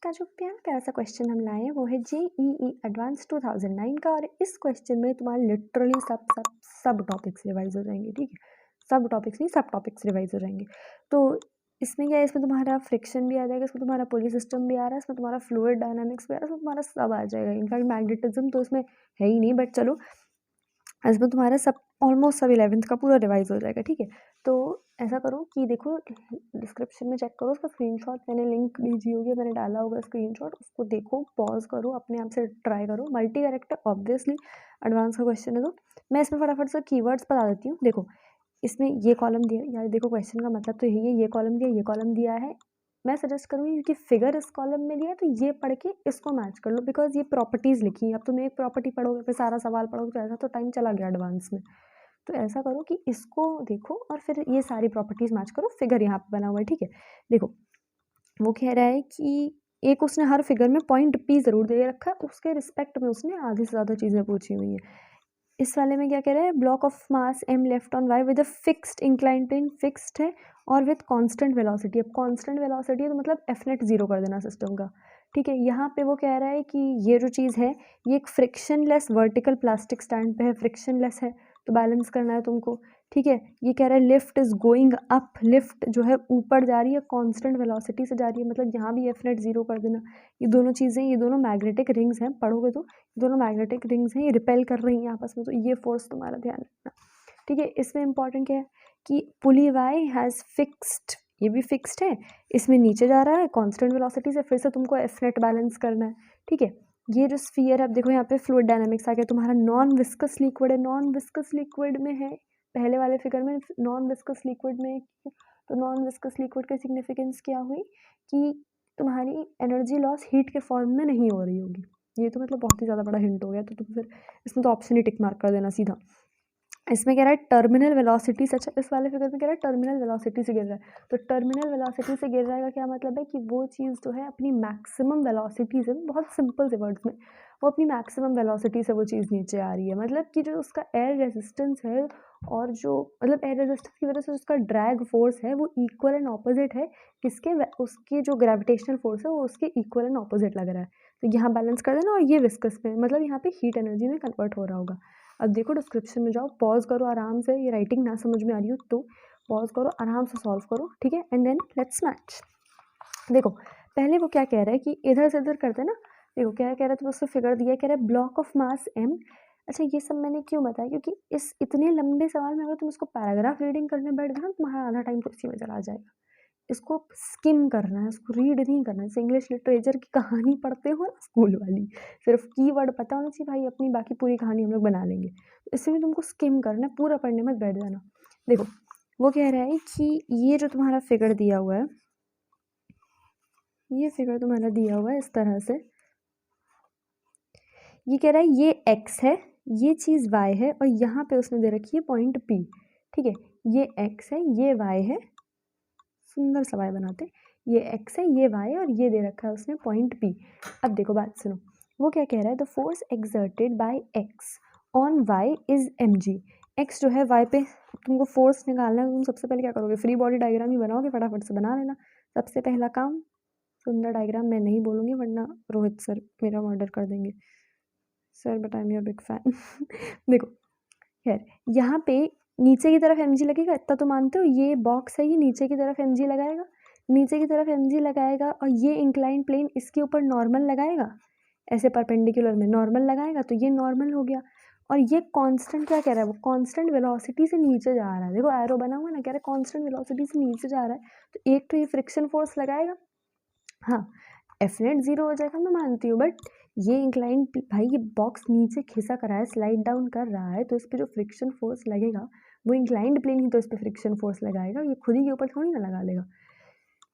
का जो प्यारा प्यारा सा क्वेश्चन हम लाए हैं वो है JEE एडवांस 2009 का। और इस क्वेश्चन में तुम्हारे लिटरली सब टॉपिक्स रिवाइज हो जाएंगे। ठीक है, सब टॉपिक्स नहीं, सब टॉपिक्स रिवाइज हो जाएंगे। तो इसमें क्या है, इसमें तुम्हारा फ्रिक्शन भी आ जाएगा, इसमें तुम्हारा पुली सिस्टम भी आ रहा है, इसमें तुम्हारा फ्लूइड डायनामिक्स भी आ रहा है, इसमें तुम्हारा सब आ जाएगा। इनफैक्ट मैग्नेटिज्म तो इसमें है ही नहीं, बट चलो इसमें तुम्हारा सब ऑलमोस्ट सब 11th का पूरा रिवाइज हो जाएगा। ठीक है, तो ऐसा करो कि देखो डिस्क्रिप्शन में चेक करो, उसका स्क्रीनशॉट मैंने लिंक भेजी होगी, मैंने डाला होगा स्क्रीनशॉट, उसको देखो, पॉज करो, अपने आप से ट्राई करो। मल्टी कैरेक्टर ऑब्वियसली एडवांस का क्वेश्चन है, तो मैं इसमें फटाफट से कीवर्ड्स बता देती हूँ। देखो इसमें ये कॉलम दिया, यार देखो क्वेश्चन का मतलब तो यही है, ये कॉलम दिया, ये कॉलम दिया है। मैं सजेस्ट करूँगी क्योंकि फिगर इस कॉलम में दिया है तो ये पढ़ के इसको मैच कर लो, बिकॉज ये प्रॉपर्टीज़ लिखी है। अब तुम एक प्रॉपर्टी पढ़ोगे फिर सारा सवाल पढ़ोगे तो ऐसा तो टाइम चला गया एडवांस में। तो ऐसा करो कि इसको देखो और फिर ये सारी प्रॉपर्टीज़ मैच करो। फिगर यहाँ पे बना हुआ है, ठीक है। देखो वो कह रहा है कि एक उसने हर फिगर में पॉइंट P ज़रूर दे रखा है, उसके रिस्पेक्ट में उसने आधी से ज़्यादा चीज़ें पूछी हुई हैं। इस वाले में क्या कह रहा है, block of mass m left on y with a fixed incline plane, fixed है और विद कांस्टेंट वेलोसिटी। अब कांस्टेंट वेलोसिटी है तो मतलब एफ नेट 0 कर देना सिस्टम का। ठीक है, यहाँ पे वो कह रहा है कि ये जो चीज़ है ये एक फ्रिक्शनलेस वर्टिकल प्लास्टिक स्टैंड पे है, फ्रिक्शनलेस है तो बैलेंस करना है तुमको। ठीक है, ये कह रहा है lift is going up, lift जो है ऊपर जा रही है, कांस्टेंट वेलोसिटी से जा रही है, मतलब यहाँ भी एफ नेट 0 कर देना। ये दोनों चीज़ें, ये दोनों मैग्नेटिक रिंग्स हैं, पढ़ोगे तो दोनों मैग्नेटिक रिंग्स हैं, ये रिपेल कर रही हैं आपस में, तो ये फोर्स तुम्हारा ध्यान रखना। ठीक है, इसमें इंपॉर्टेंट क्या है कि पुली वाई हैज़ फिक्स्ड, ये भी फिक्स्ड है, इसमें नीचे जा रहा है कांस्टेंट वेलोसिटी से, फिर से तुमको एफ नेट बैलेंस करना है। ठीक है, ये जो स्फीयर है, अब देखो यहाँ पे फ्लूइड डायनामिक्स आ गया, तुम्हारा नॉन विस्कस लिक्विड है, नॉन विस्कस लिक्विड में है, पहले वाले फिगर में नॉन विस्कस लिक्विड में। तो नॉन विस्कस लिक्विड की सिग्निफिकेंस क्या हुई कि तुम्हारी एनर्जी लॉस हीट के फॉर्म में नहीं हो रही होगी। ये तो मतलब बहुत ही ज़्यादा बड़ा हिंट हो गया, तो तुम फिर इसमें तो ऑप्शन ही टिक मार्क कर देना सीधा। इसमें कह रहा है टर्मिनल वेलोसिटी से, अच्छा इस वाले फिगर में कह रहा है टर्मिनल वेलोसिटी से गिर रहा है, तो टर्मिनल वेलोसिटी से गिर रहा है का क्या मतलब है कि वो चीज़ जो है अपनी मैक्सिमम वेलोसिटी से, बहुत सिंपल से वर्ड्स में, वो अपनी मैक्सिमम वेलोसिटी से वो चीज़ नीचे आ रही है। मतलब कि जो उसका एयर रेजिस्टेंस है और जो मतलब एयर रेजिस्टेंस की वजह से उसका ड्रैग फोर्स है वो इक्वल एंड ऑपोजिट है किसके, उसकी जो ग्रेविटेशनल फोर्स है वो उसके इक्वल एंड ऑपोजिट लग रहा है। तो यहाँ बैलेंस कर देना, और ये विस्कस में मतलब यहाँ पे हीट एनर्जी में कन्वर्ट हो रहा होगा। अब देखो डिस्क्रिप्शन में जाओ, पॉज करो आराम से, ये राइटिंग ना समझ में आ रही हो तो पॉज करो, आराम से सॉल्व करो। ठीक है, एंड देन लेट्स मैच। देखो पहले वो क्या कह रहा है कि इधर से इधर करते हैं ना। देखो क्या कह रहा है, तो उसको फिगर दिया, कह रहा है ब्लॉक ऑफ मास m। अच्छा ये सब मैंने क्यों बताया, क्योंकि इस इतने लंबे सवाल में अगर तुम इसको पैराग्राफ रीडिंग करने बैठ गए ना, तुम्हारा आधा टाइम तो इसी में चला जाएगा। इसको स्किम करना है, इसको रीड नहीं करना है। जैसे इंग्लिश लिटरेचर की कहानी पढ़ते हो ना स्कूल वाली, सिर्फ कीवर्ड पता होना चाहिए भाई, अपनी बाकी पूरी कहानी हम लोग बना लेंगे। तो इससे भी तुमको स्किम करना है, पूरा पढ़ने मत बैठ जाना। देखो वो कह रहा है कि ये जो तुम्हारा फिगर दिया हुआ है, ये फिगर तुम्हारा दिया हुआ है इस तरह से, ये कह रहा है ये x है, ये चीज़ y है, और यहाँ पे उसने दे रखी है पॉइंट P। ठीक है, ये x है, ये y है, सुंदर सा y बनाते, ये x है, ये y है, और ये दे रखा है उसने पॉइंट P। अब देखो बात सुनो, वो क्या कह रहा है, the force exerted bye x on y is mg। x जो है y पे तुमको फोर्स निकालना है, तुम सबसे पहले क्या करोगे, फ्री बॉडी डायग्राम ही बनाओगे, फटाफट से बना लेना सबसे पहला काम। सुंदर डायग्राम मैं नहीं बोलूँगी वरना रोहित सर मेरा मर्डर कर देंगे sir, but I am your big fan. देखो खैर यहाँ पे नीचे की तरफ mg लगेगा, इतना तो मानते हो, ये बॉक्स है, ये नीचे की तरफ mg लगाएगा, नीचे की तरफ mg लगाएगा, और ये इंक्लाइन प्लेन इसके ऊपर नॉर्मल लगाएगा, ऐसे परपेंडिकुलर में नॉर्मल लगाएगा, तो ये नॉर्मल हो गया। और ये कांस्टेंट क्या कह रहा है, वो कांस्टेंट वेलोसिटी से नीचे जा रहा है। देखो एरो बना हुआ ना, कह रहा है कांस्टेंट वेलोसिटी से नीचे जा रहा है, तो एक तो ये फ्रिक्शन फोर्स लगाएगा, हाँ एफ नेट 0 हो जाएगा मैं मानती हूँ, बट ये इंक्लाइन भाई, ये बॉक्स नीचे खिसक रहा है, स्लाइड डाउन कर रहा है, तो इस पर जो फ्रिक्शन फोर्स लगेगा वो इंक्लाइंड प्लेन ही तो इस पर फ्रिक्शन फोर्स लगाएगा, ये खुद ही के ऊपर थोड़ी ना लगा लेगा।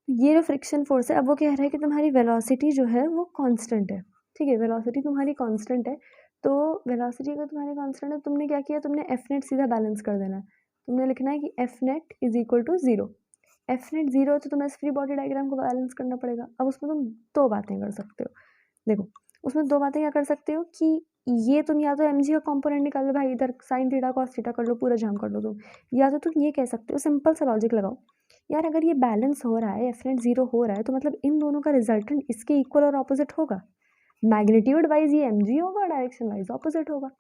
ये जो फ्रिक्शन फोर्स है, अब वो कह रहा है कि तुम्हारी वेलोसिटी जो है वो कांस्टेंट है। ठीक है, वेलोसिटी तुम्हारी कांस्टेंट है, तो वेलोसिटी अगर तुम्हारी कांस्टेंट है, तुमने क्या किया, तुमने एफ नेट सीधा बैलेंस कर देना है। तुमने लिखना है कि F net is equal to 0। F net 0 है तो तुम्हें फ्री बॉडी डायग्राम को बैलेंस करना पड़ेगा। अब उसमें तुम दो बातें कर सकते हो। देखो उसमें दो बातें क्या कर सकते हो कि ये तुम या तो एम जी का कॉम्पोनेंट निकाल लो भाई, इधर साइन थीटा कॉस थीटा कर लो, पूरा जाम कर लो तुम, या तो तुम ये कह सकते हो, सिंपल सा लॉजिक लगाओ यार अगर ये बैलेंस हो रहा है, एफ नेट 0 हो रहा है, तो मतलब इन दोनों का रिजल्टेंट इसके इक्वल और ऑपोजिट होगा। मैग्नीट्यूड वाइज ये mg होगा, डायरेक्शन वाइज ऑपोजिट होगा।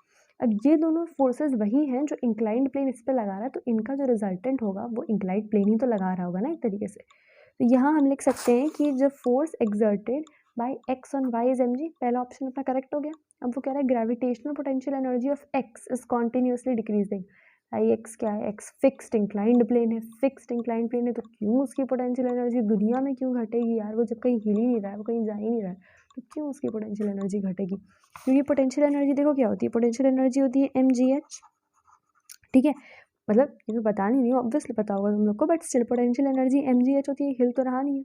अब ये दोनों फोर्सेस वही हैं जो इंक्लाइंड प्लेन इस पर लगा रहा है, तो इनका जो रिजल्टेंट होगा वो इंक्लाइंड प्लेन ही तो लगा रहा होगा ना एक तरीके से। तो यहाँ हम लिख सकते हैं कि जब force exerted by X on Y is mg, पहला ऑप्शन अपना करेक्ट हो गया। अब वो कह रहा है gravitational potential energy of X is continuously decreasing. आई एक्स क्या है, एक्स फिक्स्ड इंक्लाइंड प्लेन है, फिक्स्ड इंक्लाइंड प्लेन है, तो क्यों उसकी पोटेंशियल एनर्जी दुनिया में क्यों घटेगी यार, वो जब कहीं हिल ही नहीं रहा है, वो कहीं जा ही नहीं रहा है, तो क्यों उसकी पोटेंशियल एनर्जी घटेगी। क्योंकि पोटेंशियल एनर्जी देखो क्या होती है, पोटेंशियल एनर्जी होती है mgh, ठीक है। मतलब ये तो पता नहीं ऑब्वियसली पता होगा तुम लोग को, but still potential energy mgh होती है, हिल तो रहा नहीं है।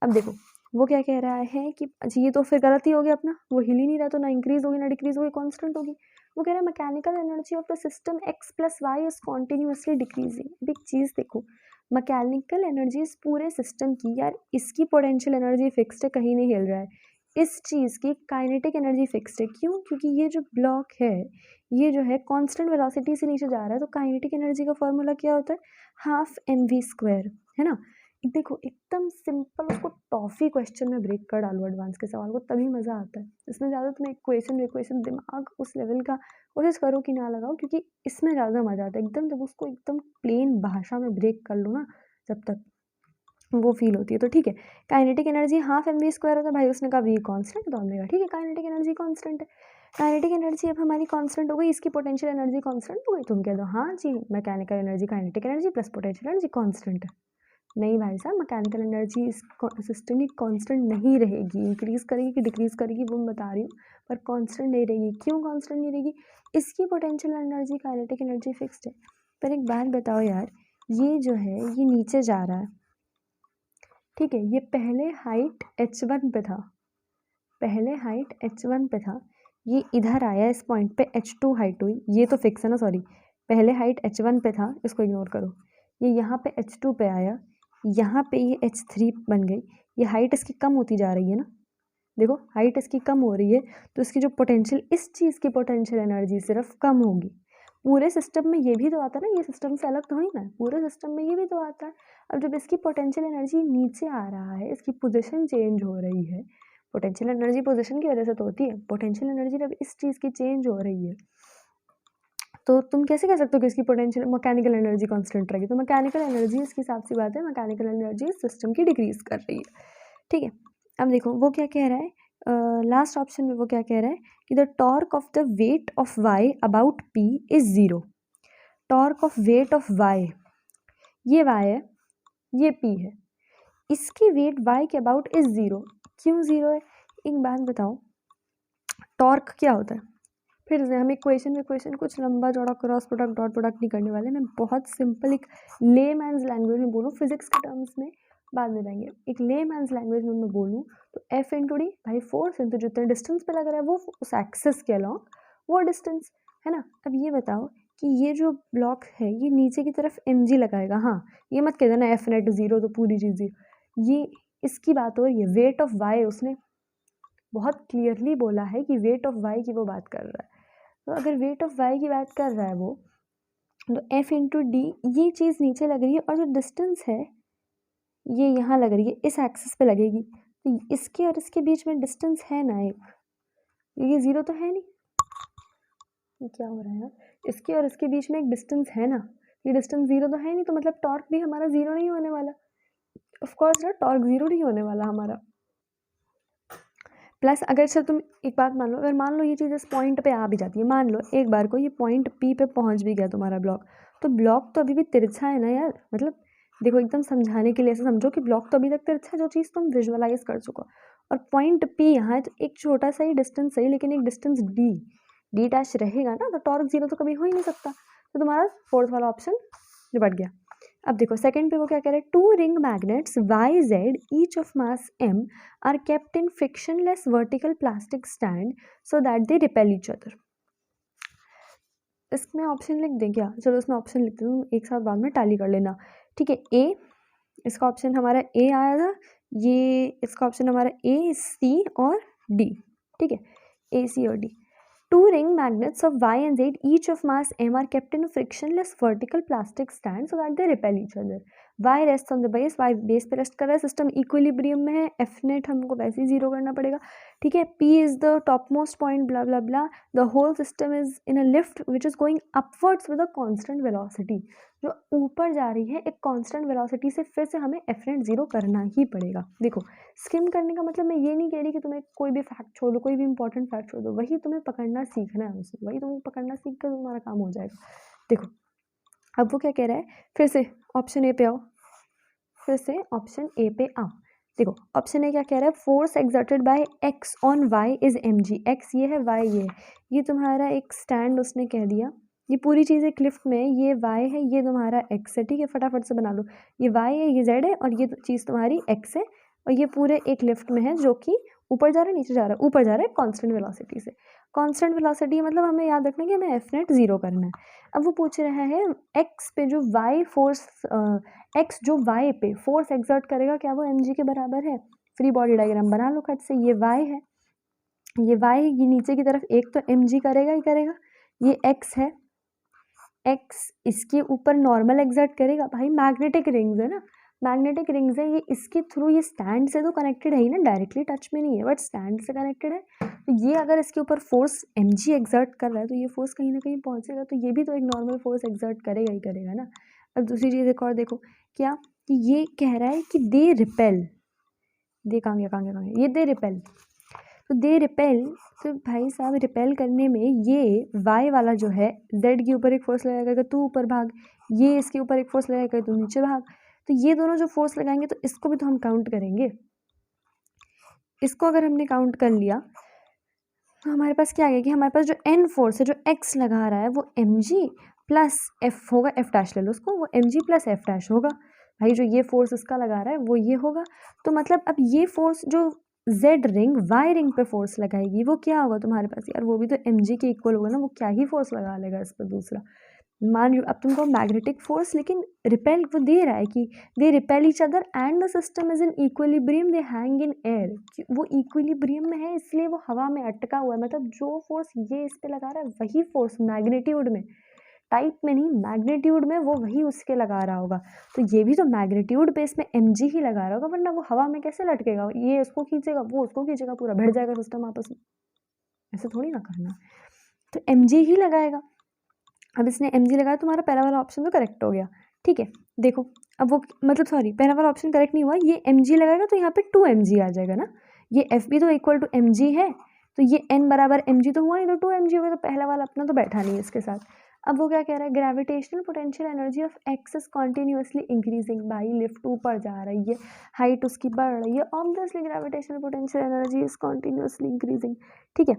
अब देखो वो क्या कह रहा है कि अच्छा ये तो फिर गलत ही हो गया अपना, वो हिल ही नहीं रहा, तो ना इंक्रीज होगी ना डिक्रीज होगी, कांस्टेंट होगी। वो कह रहा है mechanical energy of the system x plus Y is continuously decreasing. अब एक चीज़ देखो, मैकेनिकल एनर्जी इस पूरे सिस्टम की, यार इसकी पोटेंशियल एनर्जी फिक्स्ड है, कहीं नहीं हिल रहा है। इस चीज़ की काइनेटिक एनर्जी फिक्स्ड है, क्यों? क्योंकि ये जो ब्लॉक है ये जो है कांस्टेंट वेलोसिटी से नीचे जा रहा है, तो काइनेटिक एनर्जी का फॉर्मूला क्या होता है, हाफ mv², है ना। देखो एकदम सिंपल, उसको टॉफी क्वेश्चन में ब्रेक कर डालो एडवांस के सवाल को, तभी मज़ा आता है। इसमें ज़्यादा तुम्हें इक्वेशन दिमाग उस लेवल का कोशिश करो कि ना लगाओ, क्योंकि इसमें ज़्यादा मज़ा आता है। एकदम जब उसको एकदम प्लेन भाषा में ब्रेक कर लो ना, जब तक वो फील होती है। तो ठीक है, काइनेटिक एनर्जी हाफ mv² होता है भाई, उसने कहा वी कांस्टेंट, तो हमने कहा ठीक है काइनेटिक एनर्जी कांस्टेंट है। काइनेटिक एनर्जी अब हमारी कांस्टेंट हो गई, इसकी पोटेंशियल एनर्जी कांस्टेंट हो गई। तुम कह दो हाँ जी mechanical energy kinetic energy plus potential energy constant है। नहीं भाई साहब, मैकेनिकल एनर्जी इस सिस्टम की कांस्टेंट नहीं रहेगी, इंक्रीज करेगी कि डिक्रीज करेगी वो मैं बता रही हूँ, पर कांस्टेंट नहीं रहेगी। क्यों कांस्टेंट नहीं रहेगी, इसकी potential energy kinetic energy fixed है। पर एक बात बताओ यार, ये जो है ये नीचे जा रहा है, ठीक है, ये पहले हाइट h1 पे था, पहले हाइट h1 पे था, ये इधर आया इस पॉइंट पे h2 हाइट हुई, ये तो फिक्स है ना, सॉरी पहले हाइट h1 पे था, इसको इग्नोर करो, ये यहाँ पे h2 पे आया, यहाँ पे ये h3 बन गई, ये हाइट इसकी कम होती जा रही है ना, देखो हाइट इसकी कम हो रही है, तो इसकी जो पोटेंशियल, इस चीज़ की पोटेंशियल एनर्जी सिर्फ कम होगी। पूरे सिस्टम में ये भी तो आता है ना, ये सिस्टम से अलग थोड़ी ना है, पूरे सिस्टम में ये भी तो आता है। अब जब इसकी पोटेंशियल एनर्जी नीचे आ रहा है, इसकी पोजीशन चेंज हो रही है, पोटेंशियल एनर्जी पोजीशन की वजह से तो होती है, पोटेंशियल एनर्जी जब इस चीज़ की चेंज हो रही है, तो तुम कैसे कह सकते हो कि इसकी पोटेंशियल मैकेनिकल एनर्जी कांस्टेंट रहेगी, तो मैकेनिकल एनर्जी इसकी हिसाब सी बात है, मैकेनिकल एनर्जी सिस्टम की डिक्रीज कर रही है, ठीक है। अब देखो वो क्या कह रहा है, लास्ट ऑप्शन में वो क्या कह रहा है कि the torque of the weight of Y about P is 0। Torque of weight of Y, ये वाई है ये पी है, इसकी वेट वाई के अबाउट इज 0। क्यों 0 है, एक बात बताओ, टॉर्क क्या होता है, फिर से हम इक्वेशन कुछ लंबा चौड़ा क्रॉस प्रोडक्ट डॉट प्रोडक्ट नहीं करने वाले, मैं बहुत सिंपल एक लेमैन्स लैंग्वेज में बोलूँ, फिजिक्स के टर्म्स में बाद में जाएंगे, एक लेमैन्स लैंग्वेज में मैं बोलूँ तो एफ इंटू डी भाई, फोर्स इंटू जितने डिस्टेंस पे लग रहा है वो उस एक्सेस के अलॉन्ग वो डिस्टेंस, है ना। अब ये बताओ कि ये जो ब्लॉक है ये नीचे की तरफ mg लगाएगा, हाँ ये मत कह देना एफ नेट 0 तो पूरी चीज़ ये इसकी बात हो रही है, वेट ऑफ वाई उसने बहुत क्लियरली बोला है कि वेट ऑफ वाई की वो बात कर रहा है। तो अगर वेट ऑफ वाई की बात कर रहा है वो, तो एफ इंटू डी, ये चीज़ नीचे लग रही है, और जो डिस्टेंस है ये यहाँ लग रही है, इस एक्सिस पे लगेगी, तो इसके और इसके बीच में डिस्टेंस है ना एक, ये 0 तो है नहीं, ये क्या हो रहा है यार, इसके और इसके बीच में एक डिस्टेंस है ना, ये डिस्टेंस 0 तो है नहीं, तो मतलब टॉर्क भी हमारा 0 नहीं होने वाला, ऑफ कोर्स ना टॉर्क 0 नहीं होने वाला हमारा। प्लस अगर से तुम एक बात मान लो, अगर मान लो ये चीज़ इस पॉइंट पे आ भी जाती है, मान लो एक बार को ये पॉइंट पी पे पहुंच भी गया तुम्हारा ब्लॉक, तो ब्लॉक तो अभी भी तिरछा है ना यार, मतलब देखो एकदम समझाने के लिए ऐसे समझो कि ब्लॉक तो अभी तक तिरछा है, जो चीज़ तुम विजुअलाइज कर चुको, और पॉइंट पी यहाँ है, तो एक छोटा सा ही डिस्टेंस सही, लेकिन एक डिस्टेंस डी डैश रहेगा ना, तो टॉर्क 0 तो कभी हो ही नहीं सकता, तो तुम्हारा फोर्थ वाला ऑप्शन निपट गया। अब देखो सेकंड पे वो क्या कह रहे हैं, 2 ring magnets Y Z each of mass m are kept in frictionless vertical plastic stand so that they repel each other. इसमें ऑप्शन लिख दें क्या, चलो इसमें ऑप्शन लिखते हूँ, एक साथ बाद में टैली कर लेना, ठीक है। ए, इसका ऑप्शन हमारा ए आया था, ये इसका ऑप्शन हमारा ए सी और डी, ठीक है, ए सी और D. Two ring magnets of Y and Z, each of mass m, are kept in a frictionless vertical plastic stand so that they repel each other. Y rests on the base, Y base पे rest कर रहा है, system equilibrium में है, F net हमको वैसे ही zero करना पड़ेगा, ठीक है. P is the top most point, blah blah blah. The whole system is in a lift which is going upwards with a constant velocity. जो ऊपर जा रही है एक कांस्टेंट वेलोसिटी से, फिर से हमें F नेट जीरो करना ही पड़ेगा. देखो, स्किम करने का मतलब मैं ये नहीं कह रही कि तुम्हें कोई भी फैक्ट छोड़ दो, कोई भी इंपॉर्टेंट फैक्ट छोड़ दो, वही तुम्हें पकड़ना सीखना है उसमें, वही तुम्हें पकड़ना सीख कर तुम्हारा काम हो जाएगा. देखो अब वो क्या कह रहा है, फिर से ऑप्शन ए पे आओ, फिर से ऑप्शन ए पे आओ. देखो ऑप्शन ए क्या कह रहा है, force exerted by X on Y is M G. X ये है, वाई ये है, ये तुम्हारा एक स्टैंड उसने कह दिया, ये पूरी चीज़ एक लिफ्ट में, ये वाई है, ये तुम्हारा एक्स है, ठीक है. फटाफट से बना लो, ये वाई है, ये जेड है, और ये चीज़ तुम्हारी एक्स है, और ये पूरे एक लिफ्ट में है जो कि ऊपर जा रहा है, नीचे जा रहा है, ऊपर जा रहा है कांस्टेंट वेलोसिटी से. कांस्टेंट वेलोसिटी मतलब हमें याद रखना है कि हमें एफ नेट जीरो करना है. अब वो पूछ रहा है एक्स पे जो वाई फोर्स, एक्स जो वाई पे फोर्स एक्सर्ट करेगा, क्या वो एम जी के बराबर है. फ्री बॉडी डायग्राम बना लो खट से. ये वाई है, ये वाई है, ये नीचे की तरफ एक तो एम जी करेगा ही करेगा. ये एक्स है, एक्स इसके ऊपर नॉर्मल एक्सर्ट करेगा. भाई मैग्नेटिक रिंग्स है ना, मैग्नेटिक रिंग्स है, ये इसके थ्रू, ये स्टैंड से तो कनेक्टेड है ही ना, डायरेक्टली टच में नहीं है बट स्टैंड से कनेक्टेड है. तो ये अगर इसके ऊपर फोर्स एम जी एक्सर्ट कर रहा है तो ये फोर्स कहीं ना कहीं पहुंचेगा, तो ये भी तो एक नॉर्मल फोर्स एक्सर्ट करेगा ही करेगा ना. अब दूसरी चीज़ एक और देखो, क्या कि ये कह रहा है कि दे रिपेल, दे कहाँ गया कहाँ गया कहाँ गया, ये दे रिपेल. तो दे रिपेल, तो भाई साहब रिपेल करने में ये वाई वाला जो है जेड के ऊपर एक फोर्स लगाएगा, तू ऊपर भाग, ये इसके ऊपर एक फोर्स लगाएगा, तू नीचे भाग. तो ये दोनों जो फोर्स लगाएंगे तो इसको भी तो हम काउंट करेंगे. इसको अगर हमने काउंट कर लिया तो हमारे पास क्या आ गया कि हमारे पास जो एन फोर्स है, जो एक्स लगा रहा है, वो एम जी प्लस एफ होगा, एफ डैश ले लो उसको, वो M G plus F dash होगा. भाई जो ये फोर्स इसका लगा रहा है वो ये होगा. तो मतलब अब ये फोर्स जो जेड रिंग वाई रिंग पे फोर्स लगाएगी वो क्या होगा तुम्हारे पास, यार वो भी तो एम जी के इक्वल होगा ना, वो क्या ही फोर्स लगा लेगा इस पर दूसरा. मान लो अब तुमको मैग्नेटिक फोर्स, लेकिन रिपेल वो दे रहा है कि दे repel each other and the system is in equilibrium, they hang in air. वो इक्विलिब्रियम में है इसलिए वो हवा में अटका हुआ है. मतलब जो फोर्स ये इस पे लगा रहा है वही फोर्स मैग्नीट्यूड में, टाइप में नहीं, मैग्नीट्यूड में वो वही उसके लगा रहा होगा. तो ये भी तो मैग्नीट्यूड बेस में एम जी ही लगा रहा होगा, वरना वो हवा में कैसे लटकेगा, ये उसको खींचेगा, वो उसको खींचेगा, पूरा भिड़ जाएगा सिस्टम आपस में. ऐसे थोड़ी ना करना. तो एम जी ही लगाएगा. अब इसने एम जी लगाया, तुम्हारा पहला वाला ऑप्शन तो करेक्ट हो गया, ठीक है. देखो अब वो मतलब सॉरी पहला वाला ऑप्शन करेक्ट नहीं हुआ, ये एम जी लगाएगा तो यहाँ पे 2 एम जी आ जाएगा ना. ये एफ भी तो इक्वल टू एम जी है, तो ये एन बराबर एम जी तो हुआ नहीं, तो 2 एम जी होगा, तो पहला वाला अपना तो बैठा नहीं है इसके साथ. अब वो क्या कह रहा है, gravitational potential energy of X is continuously increasing. भाई लिफ्ट ऊपर जा रही है, हाइट उसकी बढ़ रही है, obviously gravitational potential energy is continuously increasing, ठीक है.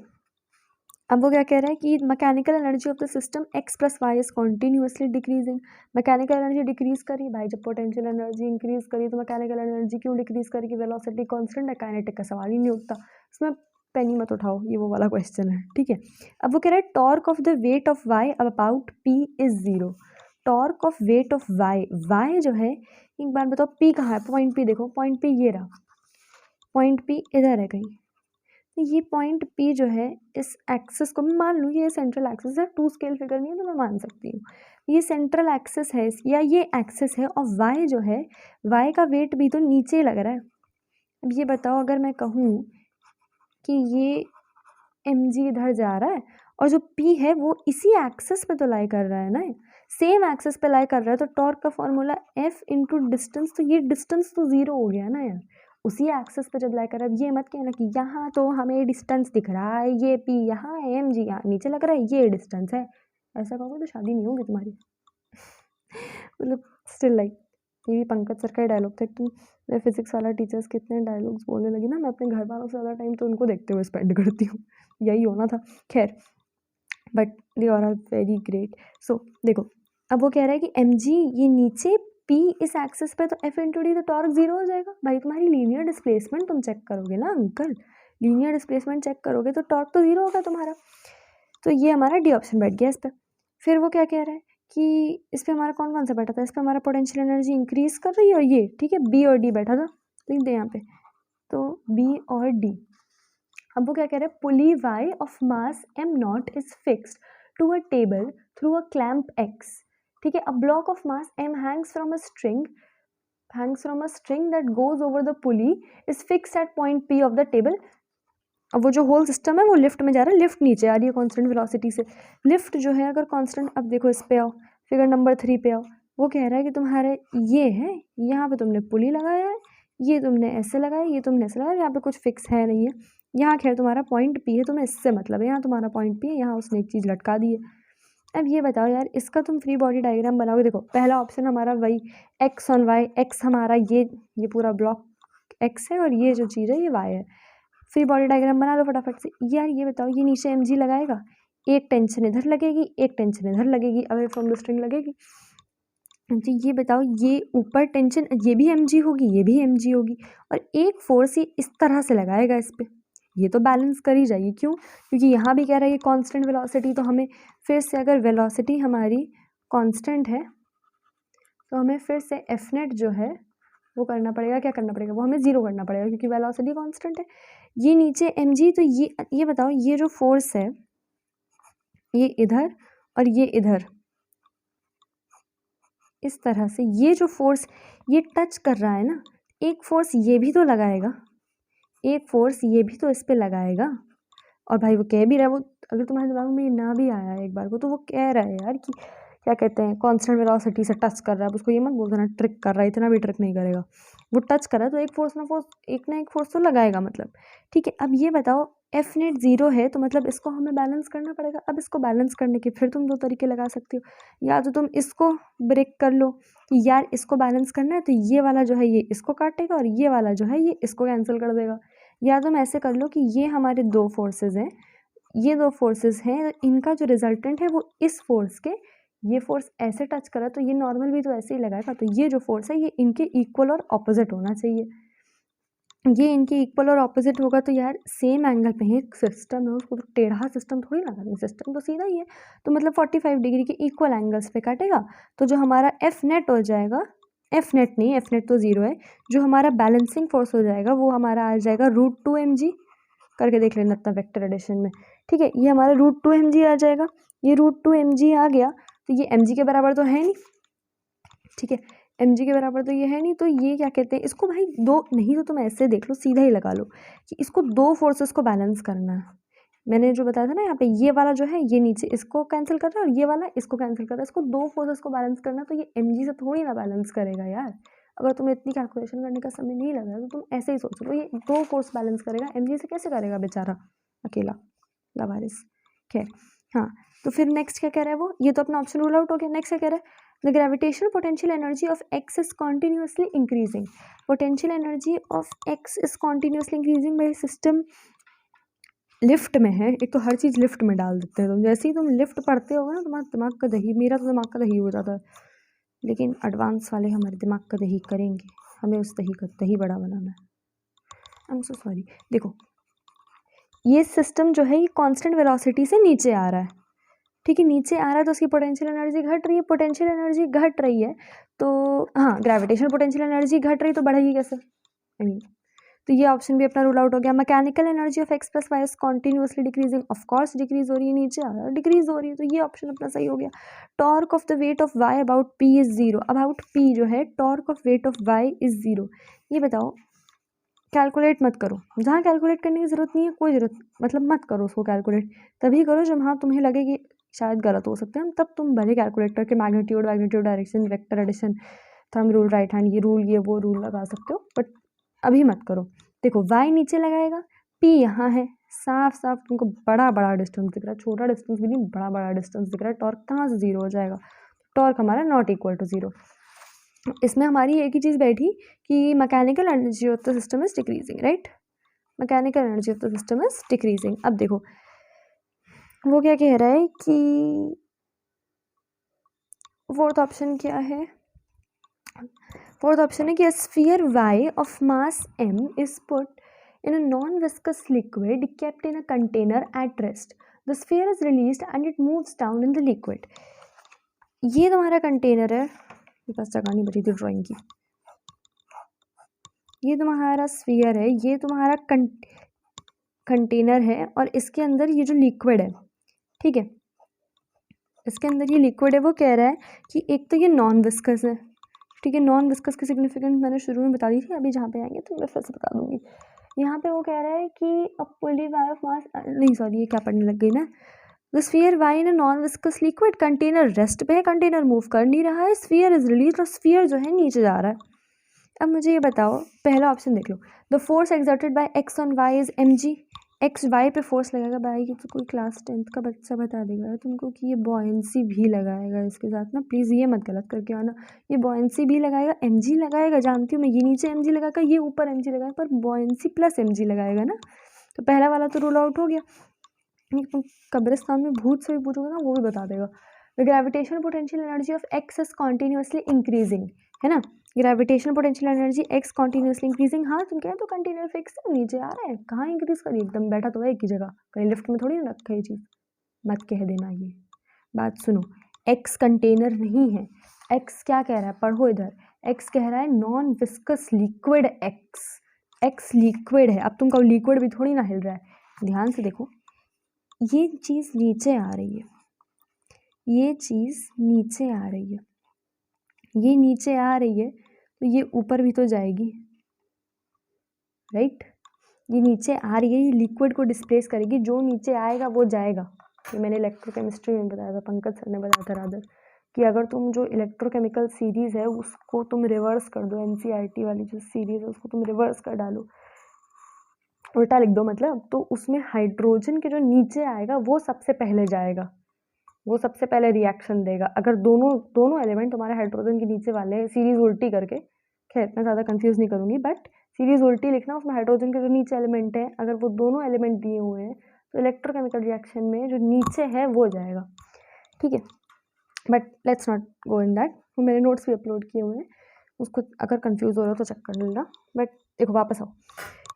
अब वो क्या कह रहा है कि mechanical energy of the system X plus Y is continuously decreasing. Mechanical energy decrease करी, भाई जब पोटेंशियल एनर्जी इंक्रीज करी तो मैकेनिकल एनर्जी क्यों डिक्रीज करी, कि वेलोसिटी कांस्टेंट है, काइनेटिक का सवाल ही नहीं उठता. इसमें पेनी मत उठाओ, ये वो वाला क्वेश्चन है, ठीक है. अब वो कह रहा है torque of the weight of Y about P is zero. Torque of weight of Y, Y जो है, एक बार बताओ पी कहाँ है, पॉइंट पी देखो, पॉइंट पी ये रहा, पॉइंट पी इधर है कहीं. तो ये पॉइंट पी जो है इस एक्सिस को, मैं मान लूँ ये सेंट्रल एक्सिस है, 2 स्केल फिगर नहीं है तो मैं मान सकती हूँ ये सेंट्रल एक्सिस है या ये एक्सिस है, और वाई जो है, वाई का वेट भी तो नीचे लग रहा है. अब ये बताओ अगर मैं कहूँ कि ये एम जी इधर जा रहा है और जो पी है वो इसी एक्सिस पे तो लाई कर रहा है ना, सेम एक्सिस पे लाई कर रहा है, तो टॉर्क का फॉर्मूला एफ इंटू डिस्टेंस, तो ये डिस्टेंस तो जीरो हो गया ना यार, उसी एक्सिस पे जब लाई कर रहा है. ये मत कहना कि यहाँ तो हमें डिस्टेंस दिख रहा है, ये पी यहाँ है, एम जी यहाँ नीचे लग रहा है, ये डिस्टेंस है. ऐसा कहोगे तो शादी नहीं होगी तुम्हारी. मतलब स्टिल लाइक ये भी पंकज सर का डायलॉग था. तुम मैं फिजिक्स वाला टीचर्स कितने डायलॉग्स बोलने लगी ना, मैं अपने घर वालों से ज़्यादा टाइम तो उनको देखते हुए स्पेंड करती हूँ. यही होना था, खैर, but they are all very great. So देखो अब वो कह रहा है कि एम जी ये नीचे, पी इस एक्सिस पे, तो एफ इंटू डी, तो टॉर्क जीरो हो जाएगा. भाई तुम्हारी लीनियर डिस्प्लेसमेंट तुम चेक करोगे ना अंकल, लीनियर डिस्प्लेसमेंट चेक करोगे तो टॉर्क तो जीरो होगा तुम्हारा. तो ये हमारा डी ऑप्शन बैठ गया इस पर. फिर वो क्या कह रहा है कि इस पर हमारा कौन कौन सा बैठा था, इस पर हमारा पोटेंशियल एनर्जी इंक्रीज कर रही है, और ये ठीक है बी और डी बैठा था, लिख दे यहाँ पे, तो बी और डी. अब वो क्या कह रहे हैं, pulley y of mass m0 is fixed to a table through a clamp x, ठीक है, a block of mass m hangs from a string that goes over the pulley is fixed at point P of the table। अब वो जो whole system है वो lift में जा रहा है, लिफ्ट नीचे आ रही है कांस्टेंट वेलोसिटी से। लिफ्ट जो है अगर कांस्टेंट, अब देखो इस पे आओ, फिगर नंबर 3 पे आओ, वो कह रहा है कि तुम्हारे ये है, यहाँ पे तुमने पुली लगाया है, ये तुमने ऐसे लगाया, ये तुमने ऐसे लगाया, यहाँ पे कुछ फिक्स है नहीं है, यहाँ खैर तुम्हारा पॉइंट पी है, तुम्हें इससे मतलब है, यहाँ तुम्हारा पॉइंट पी है, यहाँ उसने एक चीज़ लटका दी है। अब ये बताओ यार, इसका तुम फ्री बॉडी डायग्राम बनाओगे। देखो पहला ऑप्शन हमारा वही एक्स ऑन वाई, एक्स हमारा ये पूरा ब्लॉक एक्स है और ये जो चीज़ है ये वाई है। फ्री बॉडी डायग्राम बना लो फटाफट से। यार ये बताओ, ये नीचे एम जी लगाएगा, एक टेंशन इधर लगेगी, एक टेंशन इधर लगेगी, अवे फ्रॉम द स्ट्रिंग लगेगी। तो ये बताओ, ये ऊपर टेंशन ये भी एम जी होगी, ये भी एम जी होगी, और एक फोर्स ये इस तरह से लगाएगा इस पर, ये तो बैलेंस कर ही जाएगी। क्यों? क्योंकि यहाँ भी कह रहा है ये कांस्टेंट वेलोसिटी, तो हमें फिर से अगर वेलोसिटी हमारी कांस्टेंट है तो हमें फिर से एफ नेट जो है वो करना पड़ेगा। क्या करना पड़ेगा? वो हमें ज़ीरो करना पड़ेगा क्योंकि वेलोसिटी कांस्टेंट है। ये नीचे एम जी, तो ये बताओ, ये जो फोर्स है ये इधर और ये इधर, इस तरह से ये जो फोर्स ये टच कर रहा है ना, एक फोर्स ये भी तो लगाएगा, एक फोर्स ये भी तो इस पे लगाएगा। और भाई वो कह भी रहा है, वो अगर तुम्हारे दिमाग में ये ना भी आया है एक बार को, तो वो कह रहा है यार कि क्या कहते हैं, कांस्टेंट वेलोसिटी से टच कर रहा है। उसको ये मत बोल देना ट्रिक कर रहा है, इतना भी ट्रिक नहीं करेगा। वो टच कर रहा है तो एक ना एक फोर्स तो लगाएगा मतलब। ठीक है, अब ये बताओ एफ नेट ज़ीरो है तो मतलब इसको हमें बैलेंस करना पड़ेगा। अब इसको बैलेंस करने के फिर तुम दो तरीके लगा सकते हो, या तो तुम इसको ब्रेक कर लो कि यार इसको बैलेंस करना है तो ये वाला जो है ये इसको काटेगा और ये वाला जो है ये इसको कैंसिल कर देगा, या तुम ऐसे कर लो कि ये हमारे दो फोर्सेस हैं, ये दो फोर्सेस हैं, इनका जो रिजल्टेंट है वो इस फोर्स के, ये फोर्स ऐसे टच करा तो ये नॉर्मल भी तो ऐसे ही लगाएगा, तो ये जो फोर्स है ये इनके इक्वल और ऑपोजिट होना चाहिए। ये इनके इक्वल और ऑपोजिट होगा तो यार सेम एंगल पे ही एक सिस्टम है, उसको तो टेढ़ा सिस्टम थोड़ी लगा देंगे, सिस्टम तो सीधा ही है। तो मतलब 45 डिग्री के इक्वल एंगल्स पे काटेगा, तो जो हमारा एफ नेट हो जाएगा, एफ नेट नहीं, एफ नेट तो ज़ीरो है, जो हमारा बैलेंसिंग फोर्स हो जाएगा वो हमारा आ जाएगा √2 mg। करके देख लेना इतना वेक्टर एडिशन में। ठीक है, ये हमारा √2 mg आ जाएगा। ये √2 mg आ गया तो ये mg के बराबर तो है नहीं, ठीक है, mg के बराबर तो ये है नहीं, तो ये क्या कहते हैं इसको, भाई दो नहीं तो तुम ऐसे देख लो, सीधा ही लगा लो कि इसको दो फोर्सेस को बैलेंस करना है। मैंने जो बताया था ना, यहाँ पे ये वाला जो है ये नीचे इसको कैंसिल कर रहा है और ये वाला इसको कैंसिल कर रहा है, इसको दो फोर्सेस को बैलेंस करना, तो ये mg से थोड़ी ना बैलेंस करेगा यार। अगर तुम्हें इतनी कैलकुलेशन करने का समय नहीं लग रहा तो तुम ऐसे ही सोच लो, ये दो फोर्स बैलेंस करेगा, mg से कैसे करेगा बेचारा अकेला लवारिस। खैर हाँ, तो फिर नेक्स्ट क्या कह रहा है वो, ये तो अपना ऑप्शन रूल आउट हो गया। नेक्स्ट क्या कह रहा है, the gravitational potential energy of X is continuously increasing. Potential energy of X is continuously increasing. भाई सिस्टम लिफ्ट में है, एक तो हर चीज़ लिफ्ट में डाल देते हैं तुम, जैसे ही तुम लिफ्ट पढ़ते हो ना तुम्हारा दिमाग का दही, मेरा तो दिमाग का दही हो जाता है, लेकिन एडवांस वाले हमारे दिमाग का दही करेंगे, हमें उस दही का दही बड़ा बनाना है। I am so sorry. देखो ये सिस्टम जो है ये कांस्टेंट वेलोसिटी से नीचे आ रहा है, ठीक है, नीचे आ रहा है तो उसकी पोटेंशियल एनर्जी घट रही है, पोटेंशियल एनर्जी घट रही है तो हाँ, ग्रेविटेशनल पोटेंशियल एनर्जी घट रही तो बढ़ेगी कैसे, आई मीन, तो ये ऑप्शन भी अपना रूल आउट हो गया। Mechanical energy of X plus Y is continuously decreasing, of course decrease हो रही है, नीचे आ रहा है डिक्रीज हो रही है, तो ये ऑप्शन अपना सही हो गया। Torque of the weight of Y about P is zero. About P जो है torque of weight of Y is zero. ये बताओ, कैलकुलेट मत करो, जहाँ कैलकुलेट करने की ज़रूरत नहीं है कोई ज़रूरत मतलब मत करो उसको, कैलकुलेट तभी करो जब हाँ तुम्हें लगे कि शायद गलत हो सकते हैं, तब तुम भले कैलकुलेट करके magnitude direction vector addition thumb rule right hand ये वो रूल लगा सकते हो, बट अभी मत करो। देखो वाई नीचे लगाएगा, पी यहाँ है, साफ साफ तुमको बड़ा बड़ा डिस्टेंस दिख रहा है, छोटा डिस्टेंस भी नहीं बड़ा बड़ा डिस्टेंस दिख रहा है, टॉर्क कहाँ से ज़ीरो हो जाएगा, टॉर्क हमारा नॉट इक्वल टू ज़ीरो। इसमें हमारी एक ही चीज़ बैठी कि mechanical energy of the system is decreasing, right, mechanical energy of the system is decreasing. अब देखो वो क्या कह रहा है कि फोर्थ ऑप्शन क्या है, फोर्थ ऑप्शन है कि sphere Y of mass m is put in a non-viscous liquid kept in a container at rest. The sphere is released and it moves down in the liquid. ये तुम्हारा container है, मेरे पास जगह नहीं बची थी ड्राइंग की, ये तुम्हारा स्फीयर है, ये तुम्हारा कंटेनर है और इसके अंदर ये जो लिक्विड है, ठीक है, इसके अंदर ये लिक्विड है, वो कह रहा है कि एक तो ये नॉन विस्कस है, ठीक है। नॉन विस्कस की सिग्निफिकेंस मैंने शुरू में बता दी थी, अभी जहाँ पे आएंगे तो मैं फिर से बता दूंगी। यहाँ पे वो कह रहा है कि अ पुली वाई ऑफ मास, नहीं सॉरी ये क्या पढ़ने लग गई मैं। The sphere Y in a non viscous liquid, container rest पे है, कंटेनर मूव कर नहीं रहा है, स्फीयर इज रिलीज, और स्फीयर जो है नीचे जा रहा है। अब मुझे ये बताओ, पहला ऑप्शन देख लो, the force exerted by X on Y is mg, X Y पे फोर्स लगाएगा, भाई ये तो कोई क्लास 10th का बच्चा बता देगा तुमको कि ये बॉयंसी भी लगाएगा इसके साथ ना, प्लीज़ ये मत गलत करके आना, ये बॉयंसी भी लगाएगा, mg लगाएगा, जानती हूँ मैं, ये नीचे mg लगाएगा, ये ऊपर mg लगाएगा, पर बॉयंसी प्लस mg लगाएगा ना, तो पहला वाला तो रूल आउट हो गया। तुम कब्रिस्तान में भूत से भी पूछोगे ना, वो भी बता देगा। The gravitational potential energy of X is continuously increasing, है ना, gravitational potential energy x continuously increasing. हाँ तुम कह तो कंटेनर फिक्स है, नीचे आ रहा है, कहाँ इंक्रीज करिए, एकदम बैठा तो है एक ही जगह, कहीं लिफ्ट में थोड़ी ना रखा ये चीज़, मत कह देना। ये बात सुनो, एक्स कंटेनर नहीं है, एक्स क्या कह रहा है, पढ़ो इधर, एक्स कह रहा है non viscous liquid x, x liquid है। अब तुम कहो लिक्विड भी थोड़ी ना हिल रहा है, ध्यान से देखो, ये चीज़ नीचे आ रही है, ये चीज़ नीचे आ रही है, ये नीचे आ रही है तो ये ऊपर भी तो जाएगी, राइट। ये नीचे आ रही है, ये लिक्विड को डिस्प्लेस करेगी, जो नीचे आएगा वो जाएगा। ये मैंने इलेक्ट्रोकेमिस्ट्री में बताया था, पंकज सर ने बताया था रादर, कि अगर तुम जो इलेक्ट्रोकेमिकल सीरीज़ है उसको तुम रिवर्स कर दो, एनसीईआरटी वाली जो सीरीज़ है उसको तुम रिवर्स कर डालो, उल्टा लिख दो मतलब, तो उसमें हाइड्रोजन के जो नीचे आएगा वो सबसे पहले जाएगा, वो सबसे पहले रिएक्शन देगा। अगर दोनों एलिमेंट तुम्हारे हाइड्रोजन के नीचे वाले, सीरीज उल्टी करके, खैर मैं ज़्यादा कंफ्यूज नहीं करूँगी, बट सीरीज उल्टी लिखना, उसमें हाइड्रोजन के जो नीचे एलिमेंट है, अगर वो दोनों एलिमेंट दिए हुए हैं तो इलेक्ट्रोकेमिकल रिएक्शन में जो नीचे है वो जाएगा, ठीक है। But let's not go in that, वो मैंने नोट्स भी अपलोड किए हुए हैं, उसको अगर कंफ्यूज हो रहा हो तो चेक कर लेना। बट देखो वापस आओ,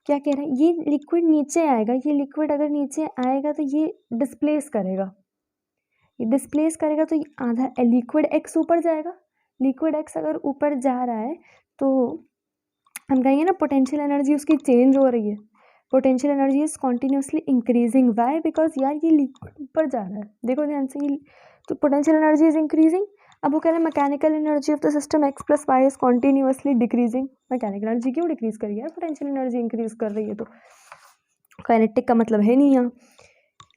क्या कह रहा है, ये लिक्विड नीचे आएगा, ये लिक्विड अगर नीचे आएगा तो ये डिस्प्लेस करेगा, ये डिस्प्लेस करेगा तो आधा लिक्विड एक्स ऊपर जाएगा, लिक्विड एक्स अगर ऊपर जा रहा है तो हम कहेंगे ना पोटेंशियल एनर्जी उसकी चेंज हो रही है, potential energy is continuously increasing, Y, because यार ये लिक्विड ऊपर जा रहा है, देखो ध्यान से, ये तो पोटेंशियल एनर्जी इज इंक्रीजिंग। अब वो कह रहे हैं mechanical energy of the system X plus Y is continuously decreasing, mechanical energy क्यों डिक्रीज करी यार, पोटेंशियल एनर्जी इंक्रीज कर रही है, तो काइनेटिक का मतलब है नहीं यहाँ।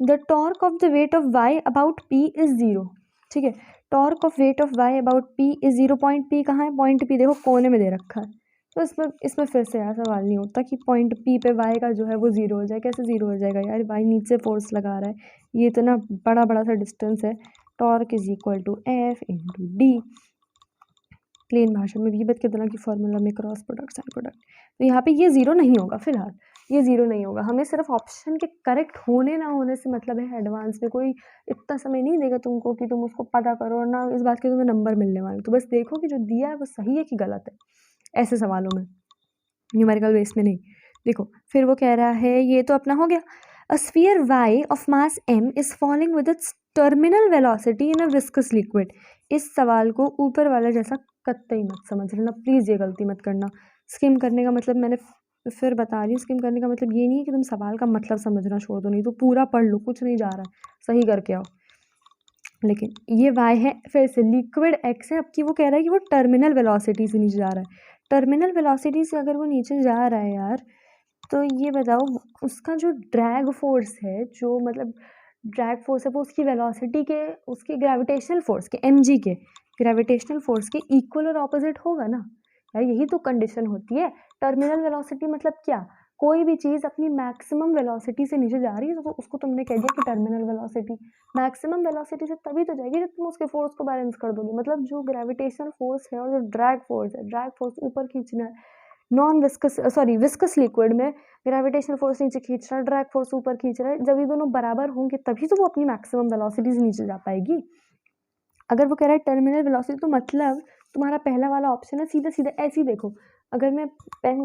The torque of the weight of Y about P is zero, ठीक है, torque of weight of Y about P is zero, point P कहाँ है, पॉइंट पी देखो कोने में दे रखा है, तो इसमें फिर से यार सवाल नहीं होता कि पॉइंट पी पे वाई का जो है वो जीरो हो जाए, कैसे जीरो हो जाएगा यार, वाई नीचे फोर्स लगा रहा है, ये इतना बड़ा बड़ा सा डिस्टेंस है, torque is equal to F into D, plain भाषा में वीबत के तरह की फॉर्मूला में क्रॉस प्रोडक्ट साइन प्रोडक्ट, तो यहाँ पे ये जीरो नहीं होगा, फिलहाल ये जीरो नहीं होगा, हमें सिर्फ ऑप्शन के करेक्ट होने ना होने से मतलब है। एडवांस में कोई इतना समय नहीं देगा तुमको कि तुम उसको पता करो, और ना इस बात के तुम्हें नंबर मिलने वाले, तो बस देखो कि जो दिया है वो सही है कि गलत है, ऐसे सवालों में, न्यूमेरिकल बेस में नहीं। देखो फिर वो कह रहा है, ये तो अपना हो गया, a sphere y of mass m is falling with its terminal velocity in a viscous liquid. इस सवाल को ऊपर वाला जैसा कतई मत समझ लेना, प्लीज़ ये गलती मत करना। स्किम करने का मतलब, मैंने फिर बता रही हूँ, स्किम करने का मतलब ये नहीं है कि तुम सवाल का मतलब समझना छोड़ दो, नहीं तो पूरा पढ़ लो, कुछ नहीं जा रहा है, सही करके आओ। लेकिन ये y है, फिर से लिक्विड x है, अब की वो कह रहा है कि वो टर्मिनल वेलोसिटी से नीचे जा रहा है, टर्मिनल वेलोसिटी से अगर वो नीचे जा रहा है यार, तो ये बताओ उसका जो ड्रैग फोर्स है, जो मतलब ड्रैग फोर्स है, वो उसकी वेलोसिटी के, उसकी ग्रेविटेशनल फोर्स के, mg के ग्रेविटेशनल फोर्स के इक्वल और ऑपोजिट होगा ना यार, यही तो कंडीशन होती है। टर्मिनल वेलोसिटी मतलब क्या, कोई भी चीज़ अपनी मैक्सिमम वेलोसिटी से नीचे जा रही है तो उसको तुमने कह दिया कि टर्मिनल वेलोसिटी, मैक्सिमम वेलोसिटी से तभी तो जाएगी जब तुम उसके फोर्स को बैलेंस कर दोगे, मतलब जो ग्रेविटेशनल फोर्स है और जो ड्रैग फोर्स है, ड्रैग फोर्स ऊपर खींचना है, non viscous sorry viscous liquid में ग्रेविटेशनल फोर्स नीचे खींच रहा है, ड्रैग फोर्स ऊपर खींच रहा है, जब ये दोनों बराबर होंगे तभी तो वो अपनी मैक्सिमम वेलोसिटी से नीचे जा पाएगी। अगर वो कह रहा है टर्मिनल वेलोसिटी, तो मतलब तुम्हारा पहला वाला ऑप्शन है, सीधा सीधा ऐसे ही देखो, अगर मैं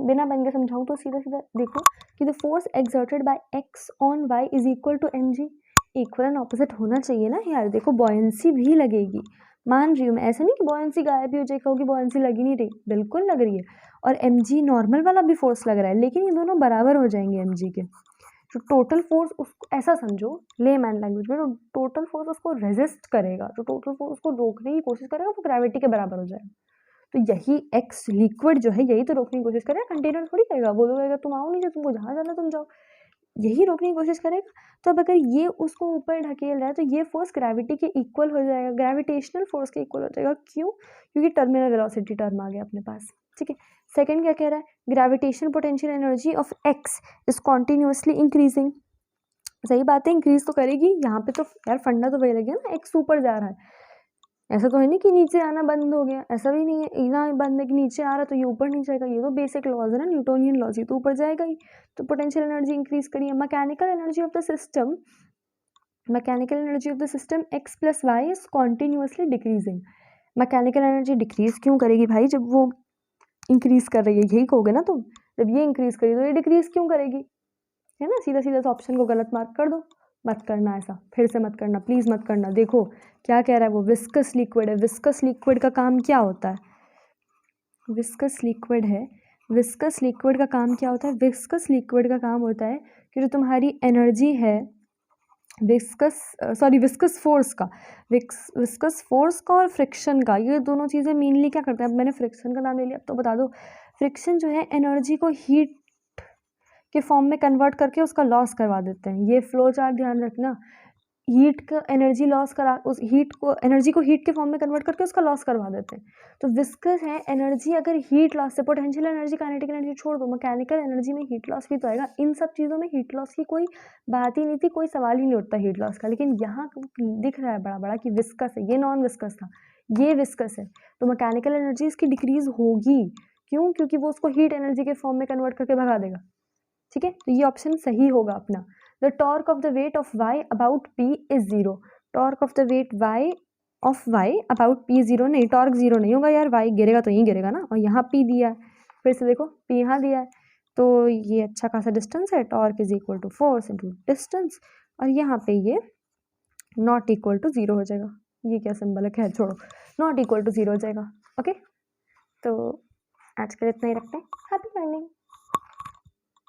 बिना पेन के समझाऊँ तो सीधा सीधा देखो कि the force exerted by X on Y is equal to M G, equal and opposite होना चाहिए ना यार। देखो बॉयंसी भी लगेगी, मान रही हूँ मैं, ऐसा नहीं कि बॉयंसी गायब भी हो जाए, कहोगी बॉयंसी लगी नहीं रही, बिल्कुल लग रही है, और एम जी नॉर्मल वाला भी फोर्स लग रहा है, लेकिन ये दोनों बराबर हो जाएंगे एम जी के, जो टोटल फोर्स उसको ऐसा समझो लेमैन लैंग्वेज में, तो टोटल फोर्स उसको रेजिस्ट करेगा, जो टोटल फोर्स उसको रोकने की कोशिश करेगा वो ग्रेविटी के बराबर हो जाएगा। तो यही एक्स लिक्विड जो है यही तो रोकने की कोशिश करेगा, कंटेनर थोड़ी करेगा, बोलोगे तुम आओ नहीं, जो तुमको जहाँ जाना तुम जाओ, यही रोकने की कोशिश करेगा। तो अब अगर ये उसको ऊपर ढकेल रहा है तो ये फोर्स ग्रेविटी के इक्वल हो जाएगा, ग्रेविटेशनल फोर्स के इक्वल हो जाएगा। क्यों? क्योंकि टर्मिनल वेलोसिटी टर्म आ गया अपने पास, ठीक है। सेकंड क्या कह रहा है, gravitation potential energy of X is continuously increasing. सही बात है, इंक्रीज तो करेगी। यहाँ पे तो यार फंडा तो वही लग गया ना, एक्स ऊपर जा रहा है, ऐसा तो है नहीं कि नीचे आना बंद हो गया, ऐसा भी नहीं है ना बंद है कि नीचे आ रहा तो ये ऊपर नहीं जाएगा, ये तो बेसिक लॉज है ना, न्यूटोनियन लॉज, ये तो ऊपर जाएगा ही। तो पोटेंशियल एनर्जी इंक्रीज करिए। Mechanical energy of the system, mechanical energy of the system X plus Y is continuously decreasing. Mechanical energy decrease क्यों करेगी भाई, जब वो इंक्रीज कर रही है, यही कहोगे ना तुम, जब ये इंक्रीज करेगी तो ये डिक्रीज क्यों करेगी, है ना। सीधा सीधा तो ऑप्शन को गलत मार्क कर दो, मत करना ऐसा, फिर से मत करना, प्लीज़ मत करना। देखो क्या कह रहा है वो, विस्कस लिक्विड है। विस्कस लिक्विड का काम क्या होता है, विस्कस लिक्विड है, विस्कस लिक्विड का काम क्या होता है, विस्कस लिक्विड का काम होता है कि जो तुम्हारी एनर्जी है विस्कस फोर्स का, विस्कस फोर्स का और फ्रिक्शन का, ये दोनों चीज़ें मेनली क्या करते हैं। अब मैंने फ्रिक्शन का नाम ले लिया, अब तो बता दो। फ्रिक्शन जो है एनर्जी को हीट के फॉर्म में कन्वर्ट करके उसका लॉस करवा देते हैं। ये फ्लो चार्ट ध्यान रखना, हीट का एनर्जी लॉस करा, उस हीट को, एनर्जी को हीट के फॉर्म में कन्वर्ट करके उसका लॉस करवा देते हैं। तो विस्कस है एनर्जी, अगर हीट लॉस से, पोटेंशियल एनर्जी काइनेटिक एनर्जी छोड़ दो, मैकेनिकल एनर्जी में हीट लॉस भी तो आएगा। इन सब चीज़ों में हीट लॉस की कोई बात ही नहीं थी, कोई सवाल ही नहीं उठता हीट लॉस का। लेकिन यहाँ दिख रहा है बड़ा बड़ा कि विस्कस है, ये नॉन विस्कस था, ये विस्कस है, तो मैकेनिकल एनर्जी इसकी डिक्रीज होगी। क्यों? क्योंकि वो उसको हीट एनर्जी के फॉर्म में कन्वर्ट करके भगा देगा, ठीक है। तो ये ऑप्शन सही होगा अपना। The torque of the weight of Y about P is zero. Torque of the weight Y of Y about P zero नहीं, टॉर्क जीरो नहीं होगा यार, वाई गिरेगा तो यहीं गिरेगा ना, और यहाँ पी दिया है, फिर से देखो पी यहाँ दिया है, तो ये अच्छा खासा डिस्टेंस है, torque is equal to force into distance, और यहाँ पे ये नॉट इक्वल टू जीरो हो जाएगा। ये क्या सिंबल है, खैर छोड़ो, नॉट इक्वल टू जीरो हो जाएगा। ओके, तो आज के लिए इतना ही रखते हैं। Happy learning.